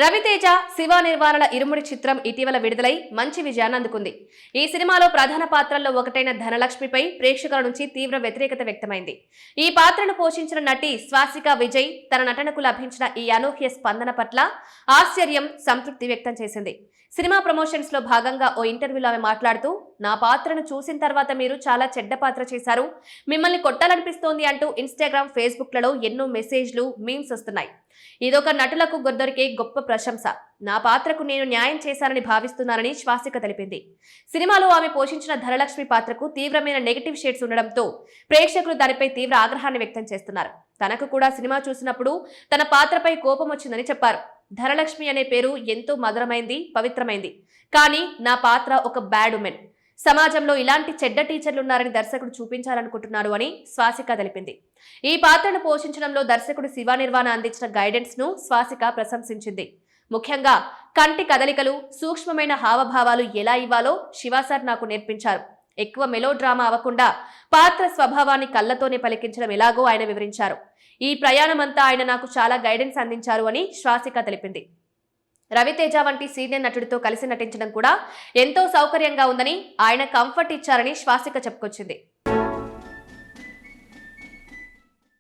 రవితేజ, శివ నిర్వాణల ఇరుముడి చిత్రం ఇటీవల విడుదలై మంచి విజయాన్ని అందుకుంది. ఈ సినిమాలో ప్రధాన పాత్రల్లో ఒకటైన ధనలక్ష్మిపై ప్రేక్షకుల నుంచి తీవ్ర వ్యతిరేకత వ్యక్తమైంది. ఈ పాత్రను పోషించిన నటి స్వాసికా విజయ్ తన నటనకు లభించిన ఈ అనూహ్య స్పందన పట్ల ఆశ్చర్యం, సంతృప్తి వ్యక్తం చేసింది. సినిమా ప్రమోషన్స్ లో భాగంగా ఓ ఇంటర్వ్యూలో ఆమె మాట్లాడుతూ, నా పాత్రను చూసిన తర్వాత మీరు చాలా చెడ్డ పాత్ర చేశారు, మిమ్మల్ని కొట్టాలనిపిస్తోంది అంటూ ఇన్స్టాగ్రామ్, ఫేస్బుక్లలో ఎన్నో మెసేజ్లు, మీమ్స్ వస్తున్నాయి. ఇదొక నటులకు దొరికే గొప్ప ప్రశంస. నా పాత్రకు నేను న్యాయం చేశానని భావిస్తున్నానని శ్వాసిక తెలిపింది. సినిమాలో ఆమె పోషించిన ధనలక్ష్మి పాత్రకు తీవ్రమైన నెగటివ్ షేడ్స్ ఉండడంతో ప్రేక్షకులు దానిపై తీవ్ర ఆగ్రహాన్ని వ్యక్తం చేస్తున్నారు. తనకు కూడా సినిమా చూసినప్పుడు తన పాత్రపై కోపం వచ్చిందని చెప్పారు. ధనలక్ష్మి అనే పేరు ఎంతో మధురమైంది, పవిత్రమైంది. కానీ నా పాత్ర ఒక బ్యాడ్ ఉమెన్. సమాజంలో ఇలాంటి చెడ్డ టీచర్లున్నారని దర్శకుడు చూపించాలనుకుంటున్నారు అని స్వాసిక తెలిపింది. ఈ పాత్రను పోషించడంలో దర్శకుడు శివ నిర్వాణ అందించిన గైడెన్స్ ను స్వాసిక ప్రశంసించింది. ముఖ్యంగా కంటి కదలికలు, సూక్ష్మమైన హావభావాలు ఎలా ఇవ్వాలో శివ సార్ నాకు నేర్పించారు. ఎక్కువ మెలో డ్రామా అవ్వకుండా పాత్ర స్వభావాన్ని కళ్ళతోనే పలికించడం ఎలాగో ఆయన వివరించారు. ఈ ప్రయాణమంతా ఆయన నాకు చాలా గైడెన్స్ అందించారు అని శ్వాసిక తెలిపింది. రవితేజ వంటి సీనియర్ నటుడితో కలిసి నటించడం కూడా ఎంతో సౌకర్యంగా ఉందని, ఆయన కంఫర్ట్ ఇచ్చారని శ్వాసిక చెప్పుకొచ్చింది.